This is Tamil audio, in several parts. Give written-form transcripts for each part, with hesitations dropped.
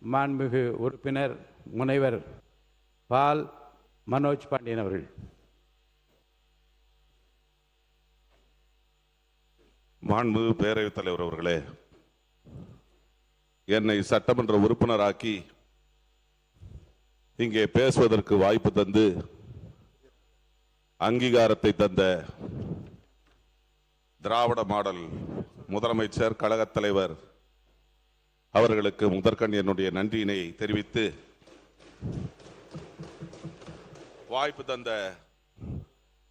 மாண்புமிகு உறுப்பினர் முனைவர் பால் மனோஜ் பாண்டியன் அவர்கள். மாண்புமிகு பேரவைத் தலைவர் அவர்களே, என்னை சட்டமன்ற உறுப்பினராக்கி இங்கே பேசுவதற்கு வாய்ப்பு தந்து அங்கீகாரத்தை தந்த திராவிட மாடல் முதலமைச்சர் கழகத் தலைவர் அவர்களுக்கு முதற்கண் என்னுடைய நன்றியினை தெரிவித்து, வாய்ப்பு தந்த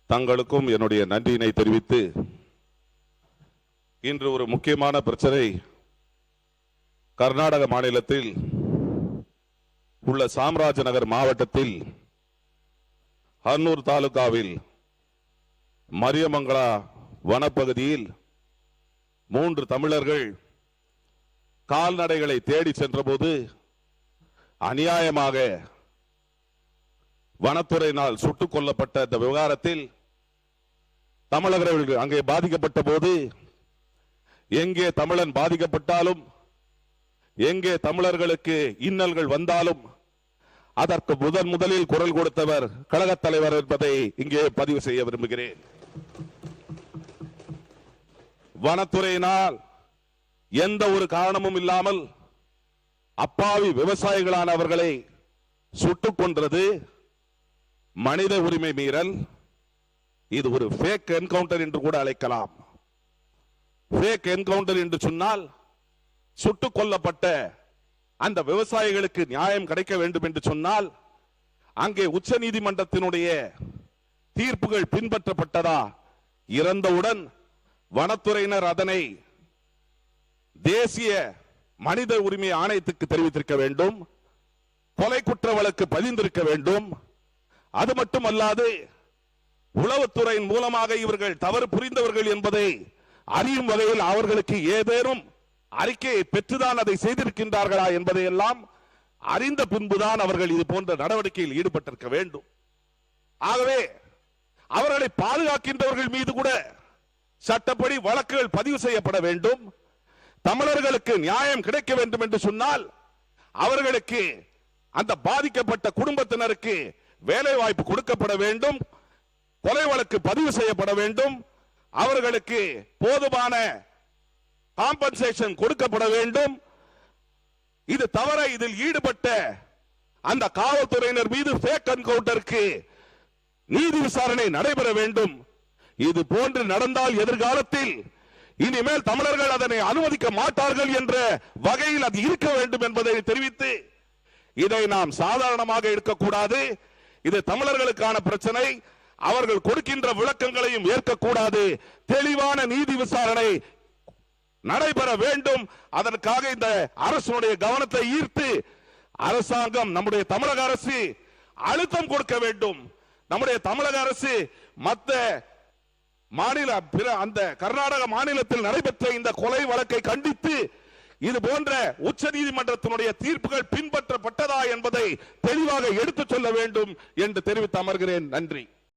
தங்களுக்கும் என்னுடைய நன்றியினை தெரிவித்து, இன்று ஒரு முக்கியமான பிரச்சனை கர்நாடக மாநிலத்தில் உள்ள சாம்ராஜநகர் மாவட்டத்தில் ஹன்னூர் தாலுகாவில் மரியமங்கலா வனப்பகுதியில் 3 தமிழர்கள் கால்நடைகளை தேடி சென்றபோது அநியாயமாக வனத்துறையினால் சுட்டுக் கொல்லப்பட்ட இந்த விவகாரத்தில் தமிழர்கள் அங்கே பாதிக்கப்பட்ட போது, எங்கே தமிழன் பாதிக்கப்பட்டாலும், எங்கே தமிழர்களுக்கு இன்னல்கள் வந்தாலும் அதற்கு முதலில் குரல் கொடுத்தவர் கழகத் தலைவர் என்பதை இங்கே பதிவு செய்ய விரும்புகிறேன். வனத்துறையினால் எந்த ஒரு காரணமும் இல்லாமல் அப்பாவி விவசாயிகளானவர்களை சுட்டுக் கொன்றது மனித உரிமை மீறல். இது ஒரு ஃபேக் என்கவுண்டர் என்று கூட அழைக்கலாம். ஃபேக் என்கவுண்டர் என்று சொன்னால் சுட்டுக் கொல்லப்பட்ட அந்த விவசாயிகளுக்கு நியாயம் கிடைக்க வேண்டும் என்று சொன்னால் அங்கே உச்ச நீதிமன்றத்தினுடைய தீர்ப்புகள் பின்பற்றப்பட்டதா? இறந்தவுடன் வனத்துறையினர் அதனை தேசிய மனித உரிமை ஆணையத்துக்கு தெரிவித்திருக்க வேண்டும். கொலை குற்ற வழக்கு பதிந்திருக்க வேண்டும். அது மட்டுமல்லாது உளவுத்துறையின் மூலமாக இவர்கள் தவறு புரிந்தவர்கள் என்பதை அறியும் வகையில் அவர்களுக்கு ஏதேனும் அறிக்கையை பெற்றுதான் அதை செய்திருக்கின்றார்களா என்பதை எல்லாம் அறிந்த பின்புதான் அவர்கள் இது போன்ற நடவடிக்கையில் ஈடுபட்டிருக்க வேண்டும். ஆகவே அவர்களை பாதுகாக்கின்றவர்கள் மீது கூட சட்டப்படி வழக்குகள் பதிவு செய்யப்பட வேண்டும். தமிழர்களுக்கு நியாயம் கிடைக்க வேண்டும் என்று சொன்னால் அவர்களுக்கு, அந்த பாதிக்கப்பட்ட குடும்பத்தினருக்கு வேலை வாய்ப்பு கொடுக்கப்பட வேண்டும். கொலை வழக்கு பதிவு செய்யப்பட வேண்டும். அவர்களுக்கு போதுமான காம்பன்சேஷன் கொடுக்கப்பட வேண்டும். இது தவிர இதில் ஈடுபட்ட அந்த காவல்துறையினர் மீது ஃபேக் என்கவுண்டருக்கு நீதி விசாரணை நடைபெற வேண்டும். இது போன்று நடந்தால் எதிர்காலத்தில் இனிமேல் தமிழர்கள் அதனை அனுமதிக்க மாட்டார்கள் என்ற வகையில் அது இருக்க வேண்டும் என்பதை தெரிவித்து, இதை நாம் சாதாரணமாக எடுக்கக்கூடாது. இது தமிழர்களுக்கான பிரச்சனை. அவர்கள் கொடுக்கின்ற விளக்கங்களையும் ஏற்கக்கூடாது. தெளிவான நீதி விசாரணை நடைபெற வேண்டும். அதற்காக இந்த அரசுடைய கவனத்தை ஈர்த்து அரசாங்கம், நம்முடைய தமிழக அரசு அழுத்தம் கொடுக்க வேண்டும். நம்முடைய தமிழக அரசு மற்ற மாநில, அந்த கர்நாடக மாநிலத்தில் நடைபெற்ற இந்த கொலை வழக்கை கண்டித்து இது போன்ற உச்ச நீதிமன்றத்தினுடைய தீர்ப்புகள் பின்பற்றப்பட்டதா என்பதை தெளிவாக எடுத்துச் சொல்ல வேண்டும் என்று தெரிவித்து அமர்கிறேன். நன்றி.